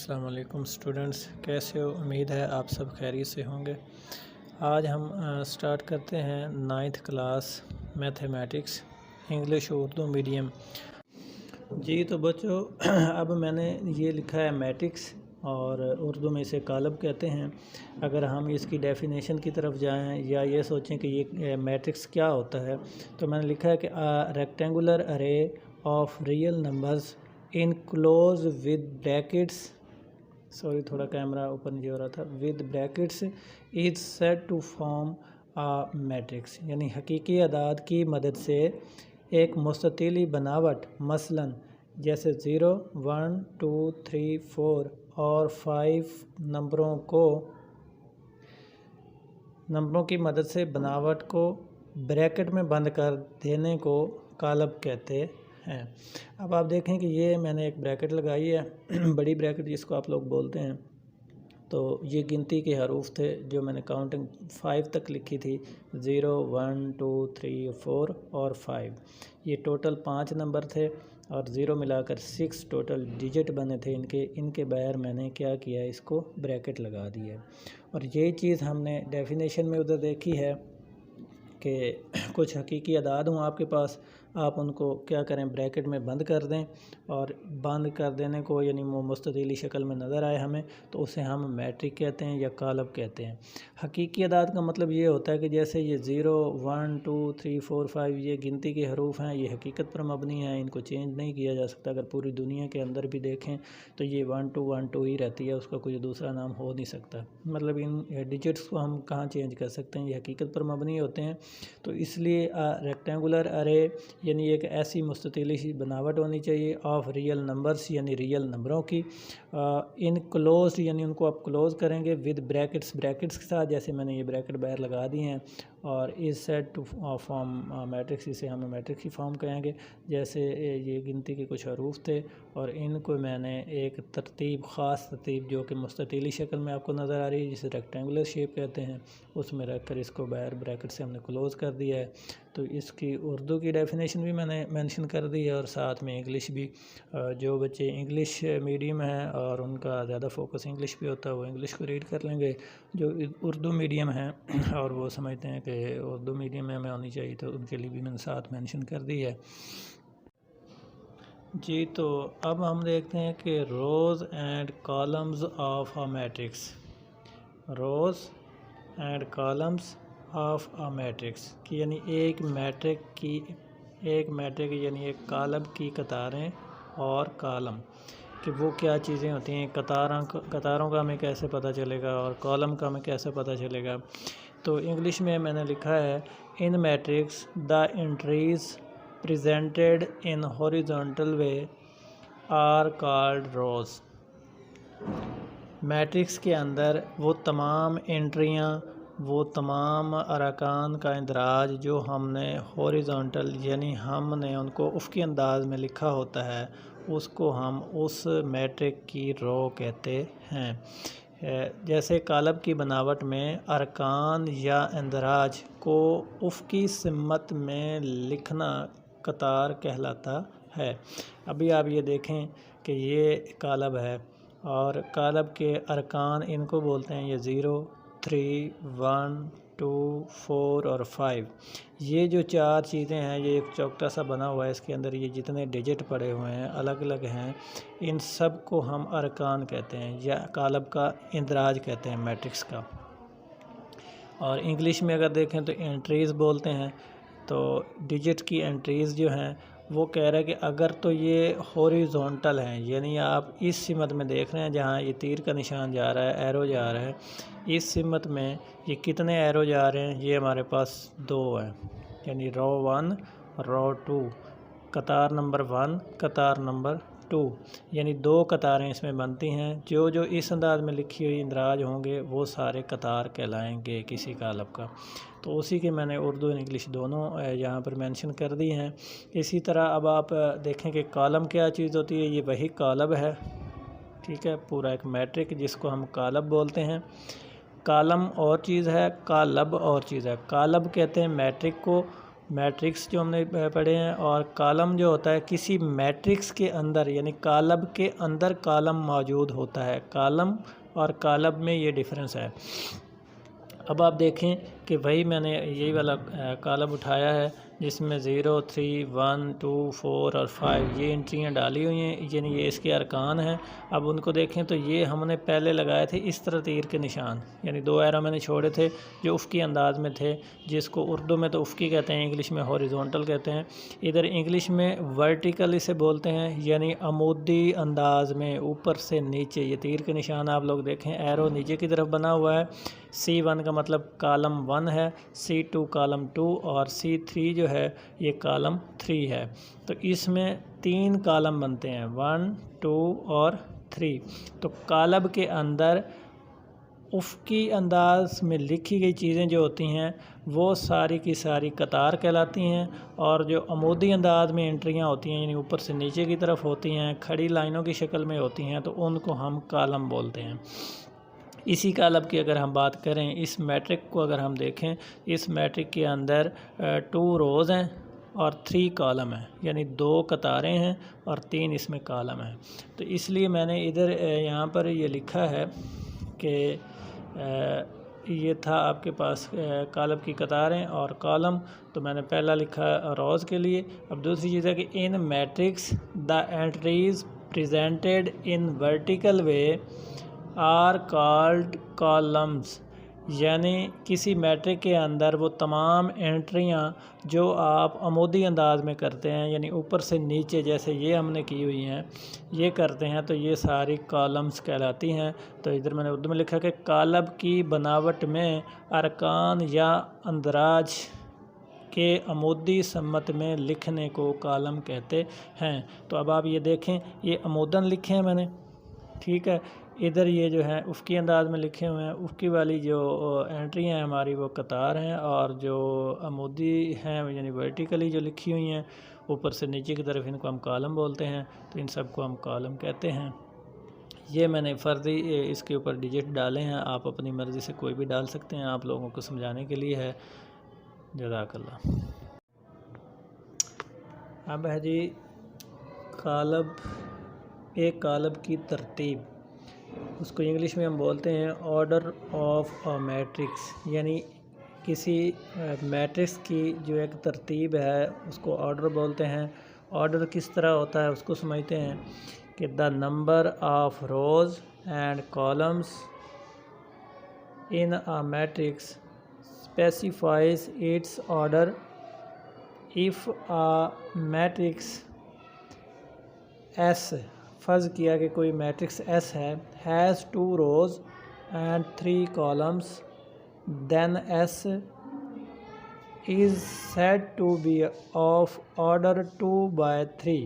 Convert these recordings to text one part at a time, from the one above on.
السلام علیکم اسٹوڈنٹس، کیسے ہو؟ امید ہے آپ سب خیریت سے ہوں گے۔ آج ہم سٹارٹ کرتے ہیں 9th class mathematics English Urdu medium. جی تو بچوں، اب میں نے یہ لکھا ہے میٹرکس، اور اردو میں اسے کالب کہتے ہیں۔ اگر ہم اس کی ڈیفینیشن کی طرف جائیں یا یہ سوچیں کہ یہ میٹرکس کیا ہوتا ہے، تو میں نے لکھا ہے کہ rectangular array of real numbers enclosed with brackets, sorry تھوڑا کیمرہ اوپر نیچے ہو رہا تھا، with brackets is said to form matrix, یعنی حقیقی اعداد کی مدد سے ایک مستطیلی بناوٹ، مثلاً جیسے 0 1 2 3 4 اور 5 نمبروں کی مدد سے بناوٹ کو بریکٹ میں بند کر دینے کو کالب کہتے ہیں۔ اب آپ دیکھیں کہ یہ میں نے ایک بریکٹ لگائی ہے، بڑی بریکٹ جس کو آپ لوگ بولتے ہیں۔ تو یہ گنتی کے حروف تھے جو میں نے کاؤنٹنگ 5 تک لکھی تھی، 0 1 2 3 4 اور 5۔ یہ ٹوٹل 5 نمبر تھے اور 0 ملا کر 6 ٹوٹل ڈیجٹ بنے تھے ان کے بغیر میں نے کیا کیا، اس کو بریکٹ لگا دیا۔ اور یہی چیز ہم نے ڈیفینیشن میں ادھر دیکھی ہے کہ کچھ حقیقی اعداد ہوں آپ کے پاس، آپ ان کو کیا کریں، بریکٹ میں بند کر دیں، اور بند کر دینے کو یعنی وہ مستطیلی شکل میں نظر آئے ہمیں، تو اسے ہم میٹرک کہتے ہیں یا کالب کہتے ہیں۔ حقیقی اعداد کا مطلب یہ ہوتا ہے کہ جیسے یہ 0 1 2 3 4 5 یہ گنتی کے حروف ہیں، یہ حقیقت پر مبنی ہیں، ان کو چینج نہیں کیا جا سکتا۔ اگر پوری دنیا کے اندر بھی دیکھیں تو یہ 1 2 1 2 ہی رہتی ہے، اس کا کوئی دوسرا نام ہو نہیں سکتا۔ مطلب ان ڈیجٹس کو ہم کہاں چینج کر سکتے ہیں، یہ حقیقت پر مبنی ہوتے ہیں۔ تو اس لیے ریکٹینگولر ارے یعنی ایک ایسی مستطیلی سی بناوٹ ہونی چاہیے آف ریئل نمبرز، یعنی ریئل نمبروں کی، انکلوزڈ یعنی ان کو آپ کلوز کریں گے، ود بریکٹس کے ساتھ، جیسے میں نے یہ بریکٹ باہر لگا دی ہیں، اور از سیڈ ٹو فارم میٹرکس، اسے ہم میٹرکس کی فارم کہیں گے۔ جیسے یہ گنتی کے کچھ حروف تھے اور ان کو میں نے ایک خاص ترتیب جو کہ مستطیلی شکل میں آپ کو نظر آ رہی ہے، جسے ریکٹینگولر شیپ کہتے ہیں، اس میں رکھ کر اس کو باہر بریکٹ سے ہم نے کلوز کر دیا ہے۔ تو اس کی اردو کی ڈیفینیشن بھی میں نے مینشن کر دی ہے، اور ساتھ میں انگلش بھی۔ جو بچے انگلش میڈیم ہیں اور ان کا زیادہ فوکس انگلش پہ ہوتا ہے، وہ انگلش کو ریڈ کر لیں گے۔ جو اردو میڈیم ہیں اور وہ سمجھتے ہیں کہ اردو میڈیم میں ہونی چاہیے، تو ان کے لیے بھی میں نے ساتھ مینشن کر دی ہے۔ جی تو اب ہم دیکھتے ہیں کہ rows and columns of a matrix, rows and columns of a matrix کی یعنی ایک میٹرک یعنی ایک کالب کی قطاریں اور کالم کہ وہ کیا چیزیں ہوتی ہیں، قطاروں کا ہمیں کیسے پتہ چلے گا اور کالم کا ہمیں کیسے پتہ چلے گا۔ تو انگلش میں نے لکھا ہے، in matrix the entries presented in horizontal way are called rows۔ Matrix کے اندر وہ تمام انٹریاں، وہ تمام ارکان کا اندراج جو ہم نے ہاریزونٹل یعنی ہم نے ان کو افقی انداز میں لکھا ہوتا ہے، اس کو ہم اس میٹرک کی رو کہتے ہیں۔ جیسے کالب کی بناوٹ میں ارکان یا اندراج کو افقی سمت میں لکھنا قطار کہلاتا ہے۔ ابھی آپ یہ دیکھیں کہ یہ کالب ہے، اور کالب کے ارکان ان کو بولتے ہیں، یہ 0 3 1 2 4 اور 5۔ یہ جو 4 چیزیں ہیں، یہ ایک چوکٹا سا بنا ہوا ہے، اس کے اندر یہ جتنے ڈیجٹ پڑے ہوئے ہیں الگ الگ ہیں، ان سب کو ہم ارکان کہتے ہیں یا کالب کا اندراج کہتے ہیں میٹرکس کا۔ اور انگلش میں اگر دیکھیں تو انٹریز بولتے ہیں۔ تو ڈیجٹ کی انٹریز جو ہیں وہ کہہ رہا ہے کہ اگر تو یہ ہاریزونٹل ہیں، یعنی آپ اس سمت میں دیکھ رہے ہیں جہاں یہ تیر کا نشان جا رہا ہے، ایرو جا رہا ہے، اس سمت میں یہ کتنے ایرو جا رہے ہیں، یہ ہمارے پاس 2 ہیں، یعنی رو 1 رو 2، قطار نمبر 1 قطار نمبر 2، یعنی 2 قطاریں اس میں بنتی ہیں۔ جو اس انداز میں لکھی ہوئی اندراج ہوں گے وہ سارے قطار کہلائیں گے کسی کالب کا۔ تو اسی کے میں نے اردو اور انگلش دونوں یہاں پر مینشن کر دی ہیں۔ اسی طرح اب آپ دیکھیں کہ کالم کیا چیز ہوتی ہے، یہ وہی کالب ہے، ٹھیک ہے، پورا ایک میٹرک جس کو ہم کالب بولتے ہیں۔ کالم اور چیز ہے، کالب اور چیز ہے۔ کالب کہتے ہیں میٹرک کو، میٹرکس جو ہم نے پڑھے ہیں، اور کالم جو ہوتا ہے کسی میٹرکس کے اندر، یعنی کالم کے اندر کالم موجود ہوتا ہے. کالم اور کالم میں یہ ڈفرینس ہے. اب آپ دیکھیں کہ وہی میں نے یہی والا کالم اٹھایا ہے جس میں 0 3 1 2 4 اور 5 یہ انٹریاں ڈالی ہوئی ہیں، یعنی یہ اس کے ارکان ہیں. اب ان کو دیکھیں تو یہ ہم نے پہلے لگائے تھے اس طرح تیر کے نشان، یعنی 2 ایرو میں نے چھوڑے تھے جو افقی انداز میں تھے، جس کو اردو میں تو افقی کہتے ہیں، انگلش میں ہاریزونٹل کہتے ہیں. ادھر انگلش میں ورٹیکل اسے بولتے ہیں، یعنی عمودی انداز میں اوپر سے نیچے. یہ تیر کے نشان آپ لوگ دیکھیں، ایرو نیچے کی طرف بنا ہوا ہے. C1 کا مطلب کالم 1 ہے، C2 کالم 2 اور C3 جو ہے یہ کالم 3 ہے. تو اس میں 3 کالم بنتے ہیں، 1 2 اور 3. تو کالم کے اندر افقی انداز میں لکھی گئی چیزیں جو ہوتی ہیں وہ ساری کی ساری قطار کہلاتی ہیں، اور جو عمودی انداز میں انٹریاں ہوتی ہیں، یعنی اوپر سے نیچے کی طرف ہوتی ہیں، کھڑی لائنوں کی شکل میں ہوتی ہیں، تو ان کو ہم کالم بولتے ہیں. اسی کالم کی اگر ہم بات کریں، اس میٹرک کو اگر ہم دیکھیں، اس میٹرک کے اندر 2 روز ہیں اور 3 کالم ہیں، یعنی 2 قطاریں ہیں اور 3 اس میں کالم ہیں. تو اس لیے میں نے ادھر یہاں پر یہ لکھا ہے کہ یہ تھا آپ کے پاس کالم کی قطاریں اور کالم، تو میں نے پہلا لکھا روز کے لیے. اب دوسری چیز ہے کہ in matrix the entries presented in vertical way are called columns, یعنی کسی میٹرک کے اندر وہ تمام انٹریاں جو آپ عمودی انداز میں کرتے ہیں، یعنی اوپر سے نیچے جیسے یہ ہم نے کی ہوئی ہیں یہ کرتے ہیں، تو یہ ساری کالمز کہلاتی ہیں. تو ادھر میں نے اردو میں لکھا کہ کالم کی بناوٹ میں ارکان یا اندراج کے عمودی سمت میں لکھنے کو کالم کہتے ہیں. تو اب آپ یہ دیکھیں، یہ عموداً لکھے ہیں میں نے، ٹھیک ہے. ادھر یہ جو ہے افقی انداز میں لکھے ہوئے ہیں، افقی والی جو انٹری ہیں ہماری وہ قطار ہیں، اور جو عمودی ہیں یعنی ورٹیکلی جو لکھی ہوئی ہیں اوپر سے نیچے کی طرف، ان کو ہم کالم بولتے ہیں. تو ان سب کو ہم کالم کہتے ہیں. یہ میں نے فرضی اس کے اوپر ڈیجٹ ڈالے ہیں، آپ اپنی مرضی سے کوئی بھی ڈال سکتے ہیں، آپ لوگوں کو سمجھانے کے لیے ہے. جزاک اللہ. اب ہے جی کالم، ایک کالم کی ترتیب، اس کو انگلش میں ہم بولتے ہیں آرڈر آف اے میٹرکس، یعنی کسی میٹرکس کی جو ایک ترتیب ہے اس کو آرڈر بولتے ہیں. آرڈر کس طرح ہوتا ہے اس کو سمجھتے ہیں کہ the number of rows and columns in a matrix specifies its order if a matrix S، فرض کیا کہ کوئی میٹرکس S ہے، has 2 rows and 3 columns, then S is said to be of order 2/3.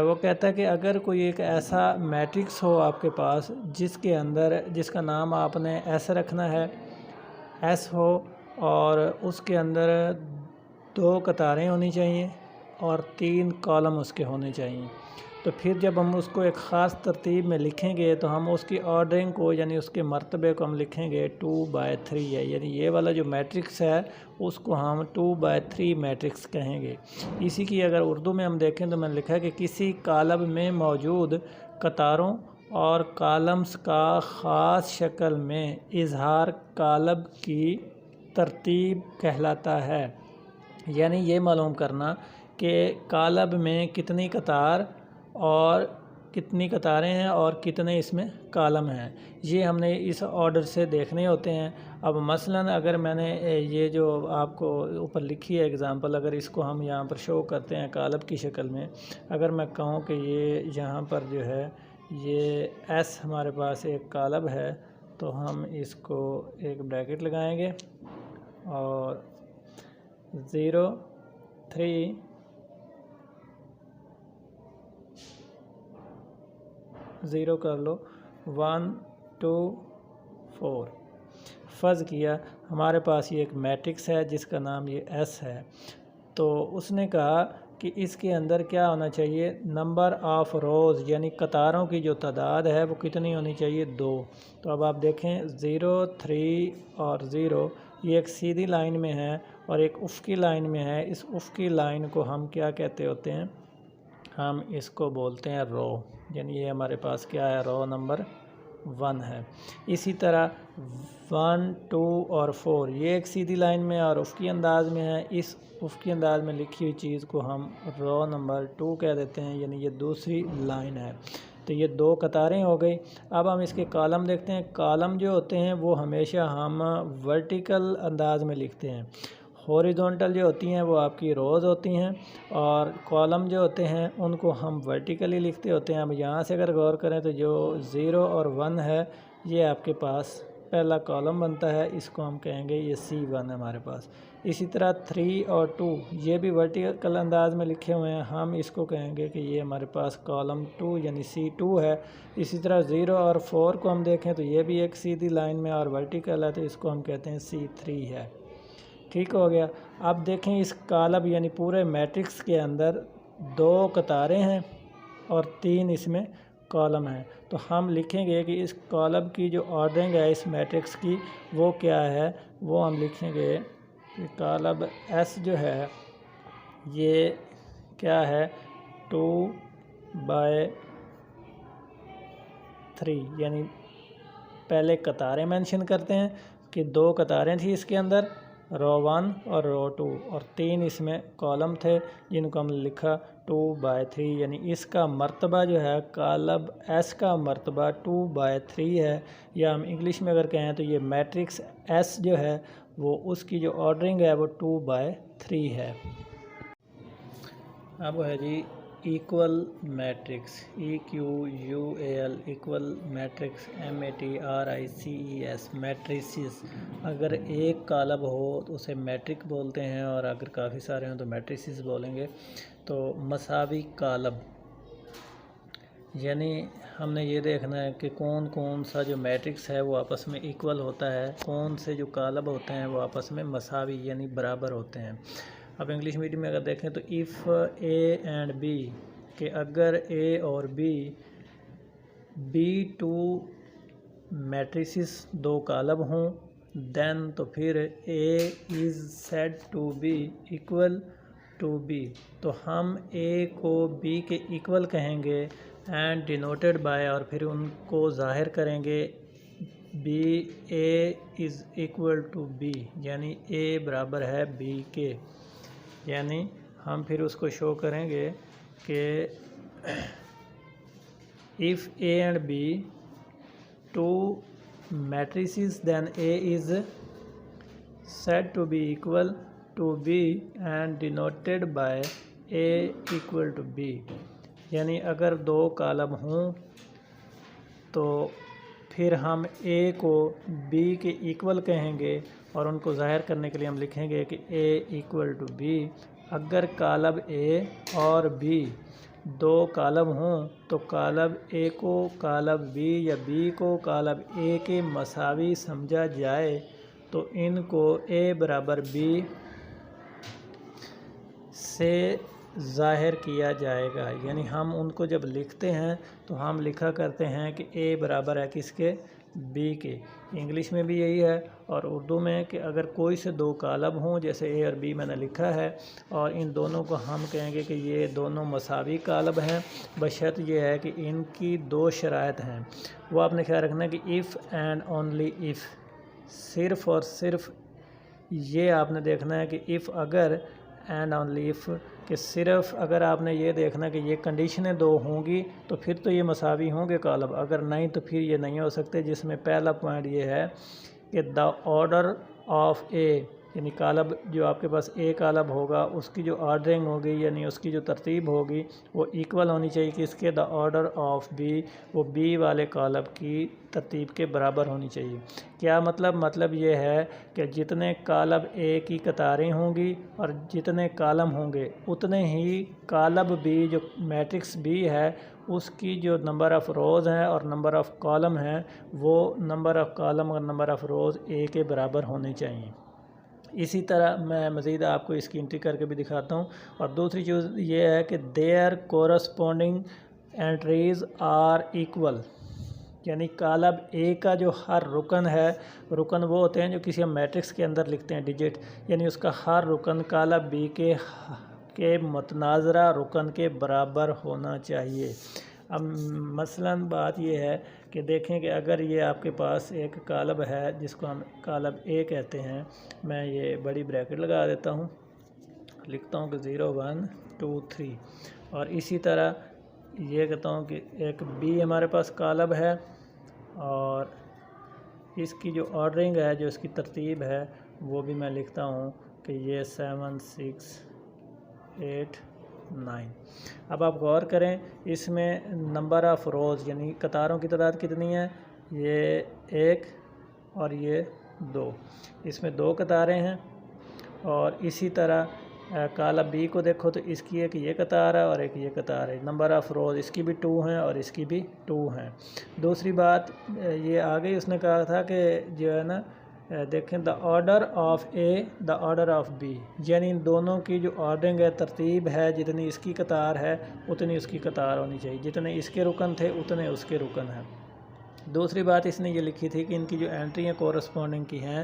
وہ کہتا ہے کہ اگر کوئی ایک ایسا میٹرکس ہو آپ کے پاس جس کے اندر، جس کا نام آپ نے ایس رکھنا ہے، ایس ہو، اور اس کے اندر 2 قطاریں ہونی چاہیے اور 3 کالم اس کے ہونے چاہیے، تو پھر جب ہم اس کو ایک خاص ترتیب میں لکھیں گے تو ہم اس کی آرڈرنگ کو، یعنی اس کے مرتبے کو ہم لکھیں گے 2/3 ہے، یعنی یہ والا جو میٹرکس ہے اس کو ہم 2/3 میٹرکس کہیں گے. اسی کی اگر اردو میں ہم دیکھیں تو میں نے لکھا ہے کہ کسی کالم میں موجود قطاروں اور کالمز کا خاص شکل میں اظہار کالم کی ترتیب کہلاتا ہے. یعنی یہ معلوم کرنا کہ کالم میں کتنی قطار اور کتنی قطاریں ہیں اور کتنے اس میں کالم ہیں، یہ ہم نے اس آرڈر سے دیکھنے ہوتے ہیں. اب مثلا اگر میں نے یہ جو آپ کو اوپر لکھی ہے اگزامپل، اگر اس کو ہم یہاں پر شو کرتے ہیں کالم کی شکل میں، اگر میں کہوں کہ یہ یہاں پر جو ہے یہ ایس ہمارے پاس ایک کالم ہے، تو ہم اس کو ایک بریکٹ لگائیں گے اور 0 3 0 کر لو 1 2 4. فرض کیا ہمارے پاس یہ ایک میٹرکس ہے جس کا نام یہ ایس ہے، تو اس نے کہا کہ اس کے اندر کیا ہونا چاہیے، نمبر آف روز یعنی قطاروں کی جو تعداد ہے وہ کتنی ہونی چاہیے، 2. تو اب آپ دیکھیں 0 3 اور 0، یہ ایک سیدھی لائن میں ہے اور ایک افقی لائن میں ہے. اس افقی لائن کو ہم کیا کہتے ہوتے ہیں؟ ہم اس کو بولتے ہیں رو. یعنی یہ ہمارے پاس کیا ہے؟ رو نمبر 1 ہے. اسی طرح 1 2 اور 4 یہ ایک سیدھی لائن میں اور افقی انداز میں ہے. اس افقی انداز میں لکھی ہوئی چیز کو ہم رو نمبر 2 کہہ دیتے ہیں. یعنی یہ دوسری لائن ہے. تو یہ 2 قطاریں ہو گئی. اب ہم اس کے کالم دیکھتے ہیں. کالم جو ہوتے ہیں وہ ہمیشہ ہم ورٹیکل انداز میں لکھتے ہیں. ہوریزونٹل جو ہوتی ہیں وہ آپ کی روز ہوتی ہیں اور کالم جو ہوتے ہیں ان کو ہم ورٹیکلی لکھتے ہوتے ہیں. اب یہاں سے اگر غور کریں تو جو 0 اور 1 ہے یہ آپ کے پاس پہلا کالم بنتا ہے. اس کو ہم کہیں گے یہ C1 ہے ہمارے پاس. اسی طرح 3 اور 2 یہ بھی ورٹیکل انداز میں لکھے ہوئے ہیں. ہم اس کو کہیں گے کہ یہ ہمارے پاس کالم 2 یعنی C2 ہے. اسی طرح 0 اور 4 کو ہم دیکھیں تو یہ بھی ایک سیدھی لائن میں اور ورٹیکل ہے تو اس کو ہم کہتے ہیں C3 ہے. ٹھیک ہو گیا. اب دیکھیں اس کالم یعنی پورے میٹرکس کے اندر 2 قطاریں ہیں اور 3 اس میں کالم ہیں. تو ہم لکھیں گے کہ اس کالم کی جو آرڈرنگ ہے اس میٹرکس کی وہ کیا ہے؟ وہ ہم لکھیں گے کہ کالم S جو ہے یہ کیا ہے؟ 2/3. یعنی پہلے قطاریں مینشن کرتے ہیں کہ 2 قطاریں تھیں اس کے اندر رو 1 اور رو 2 اور 3 اس میں کالم تھے جن کو ہم نے لکھا 2/3. یعنی اس کا مرتبہ جو ہے کالم ایس کا مرتبہ 2/3 ہے. یا ہم انگلش میں اگر کہیں تو یہ میٹرکس ایس جو ہے وہ اس کی جو آرڈرنگ ہے وہ 2/3 ہے. اب ہے جی equal matrix EQUAL equal matrix MATRICES matrices. اگر ایک کالم ہو تو اسے میٹرک بولتے ہیں اور اگر کافی سارے ہوں تو میٹریسز بولیں گے. تو مساوی کالم یعنی ہم نے یہ دیکھنا ہے کہ کون سا جو میٹرکس ہے وہ آپس میں ایکول ہوتا ہے, کون سے جو کالم ہوتے ہیں وہ آپس میں مساوی یعنی برابر ہوتے ہیں. اب انگلش میڈیم میں اگر دیکھیں تو if A and B کہ اگر A اور B 2 میٹریسز 2 کالم ہوں then تو پھر A is said to be equal to B. تو ہم A کو B کے ایکول کہیں گے and denoted by اور پھر ان کو ظاہر کریں گے A is equal to B یعنی A برابر ہے B کے. یعنی ہم پھر اس کو شو کریں گے کہ if A and B 2 matrices then A is said to be equal to B and denoted by A equal to B. یعنی اگر 2 کالم ہوں تو پھر ہم A کو B کے ایکول کہیں گے اور ان کو ظاہر کرنے کے لیے ہم لکھیں گے کہ A equal to B. اگر کالم A اور B 2 کالم ہوں تو کالم A کو کالم B یا B کو کالم A کے مساوی سمجھا جائے تو ان کو A برابر B سے ظاہر کیا جائے گا. یعنی ہم ان کو جب لکھتے ہیں تو ہم لکھا کرتے ہیں کہ A برابر ہے کس کے؟ B کے. انگلش میں بھی یہی ہے اور اردو میں کہ اگر کوئی سے 2 کالم ہوں جیسے A اور B میں نے لکھا ہے اور ان دونوں کو ہم کہیں گے کہ یہ دونوں مساوی کالم ہیں بشرط یہ ہے کہ ان کی 2 شرائط ہیں. وہ آپ نے خیال رکھنا ہے کہ if and only if صرف اور صرف یہ آپ نے دیکھنا ہے کہ if اگر and only if کہ صرف اگر آپ نے یہ دیکھنا کہ یہ کنڈیشنیں 2 ہوں گی تو پھر تو یہ مساوی ہوں گے کالم, اگر نہیں تو پھر یہ نہیں ہو سکتے. جس میں پہلا پوائنٹ یہ ہے کہ the order of A یعنی کالم جو آپ کے پاس A کالم ہوگا اس کی جو آرڈرنگ ہوگی یعنی اس کی جو ترتیب ہوگی وہ ایکول ہونی چاہیے کہ اس کے the order of B وہ B والے کالم کی ترتیب کے برابر ہونی چاہیے. کیا مطلب یہ ہے کہ جتنے کالم A کی قطاریں ہوں گی اور جتنے کالم ہوں گے اتنے ہی کالم B جو میٹرکس B ہے اس کی جو نمبر آف روز ہیں اور نمبر آف کالم ہیں وہ نمبر آف کالم اور نمبر آف روز A کے برابر ہونے چاہیے. اسی طرح میں مزید آپ کو اس کی انٹری کر کے بھی دکھاتا ہوں. اور دوسری چیز یہ ہے کہ their corresponding entries are equal یعنی کالم اے کا جو ہر رکن ہے، رکن وہ ہوتے ہیں جو کسی ہم میٹرکس کے اندر لکھتے ہیں ڈیجٹ، یعنی اس کا ہر رکن کالم بی کے متناظرہ رکن کے برابر ہونا چاہیے۔ اب مثلا بات یہ ہے کہ دیکھیں کہ اگر یہ آپ کے پاس ایک کالم ہے جس کو ہم کالم اے کہتے ہیں، میں یہ بڑی بریکٹ لگا دیتا ہوں، لکھتا ہوں کہ 0 1 2 3، اور اسی طرح یہ کہتا ہوں کہ ایک بی ہمارے پاس کالم ہے، اور اس کی جو آرڈرنگ ہے، جو اس کی ترتیب ہے، وہ بھی میں لکھتا ہوں کہ یہ 7 6 8 9۔ اب آپ غور کریں، اس میں نمبر آف روز یعنی قطاروں کی تعداد کتنی ہے؟ یہ 1 اور یہ 2، اس میں 2 قطاریں ہیں۔ اور اسی طرح کالم بی کو دیکھو تو اس کی ایک یہ قطار ہے اور ایک یہ قطار ہے، نمبر آف روز اس کی بھی 2 ہیں اور اس کی بھی 2 ہیں۔ دوسری بات یہ آگئی، اس نے کہا تھا کہ جو ہے نا دیکھیں the order of a the order of B, یعنی ان دونوں کی جو آرڈرنگ ہے، ترتیب ہے، جتنی اس کی قطار ہے اتنی اس کی قطار ہونی چاہیے، جتنے اس کے رکن تھے اتنے اس کے رکن ہیں۔ دوسری بات اس نے یہ لکھی تھی کہ ان کی جو انٹری ہیں کورسپونڈنگ کی ہیں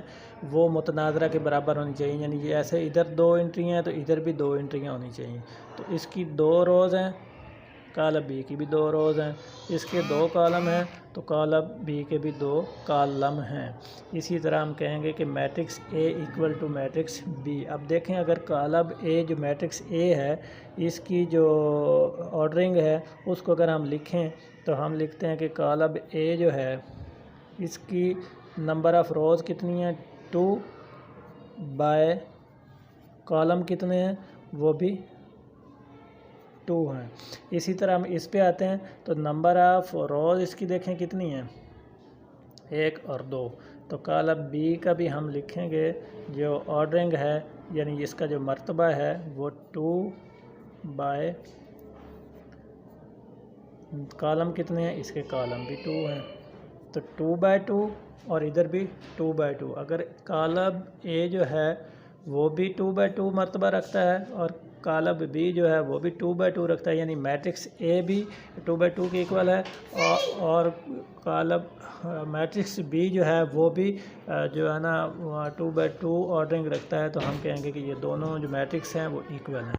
وہ متناظرہ کے برابر ہونی چاہیے، یعنی یہ ایسے ادھر 2 انٹری ہیں تو ادھر بھی 2 انٹریاں ہونی چاہیے۔ تو اس کی 2 روز ہیں، کالم بی کی بھی 2 روز ہیں، اس کے 2 کالم ہیں تو کالم بی کے بھی 2 کالم ہیں۔ اسی طرح ہم کہیں گے کہ matrix A equal two matrix B. اب دیکھیں اگر کالم اے جو میٹرکس اے ہے اس کی جو آرڈرنگ ہے اس کو اگر ہم لکھیں تو ہم لکھتے ہیں کہ کالم اے جو ہے اس کی نمبر آف روز کتنی ہیں؟ 2 بائی کالم کتنے ہیں؟ وہ بھی 2 ہیں۔ اسی طرح ہم اس پہ آتے ہیں تو نمبر آف روز اس کی دیکھیں کتنی ہیں؟ 1 اور 2۔ تو کالم بی کا بھی ہم لکھیں گے جو آرڈرنگ ہے، یعنی اس کا جو مرتبہ ہے وہ 2 بائی کالم کتنے ہیں؟ اس کے کالم بھی 2 ہیں، تو 2 بائی 2 اور ادھر بھی 2 بائی 2۔ اگر کالم اے جو ہے وہ بھی 2 بائی 2 مرتبہ رکھتا ہے اور کالم بی جو ہے وہ بھی 2 بائی 2 رکھتا ہے، یعنی میٹرکس اے بھی 2 بائی 2 کے ایکول ہے، اور کالم میٹرکس بی جو ہے وہ بھی جو ہے نا 2 بائی 2 آرڈرنگ رکھتا ہے، تو ہم کہیں گے کہ یہ دونوں جو میٹرکس ہیں وہ ایکول ہیں۔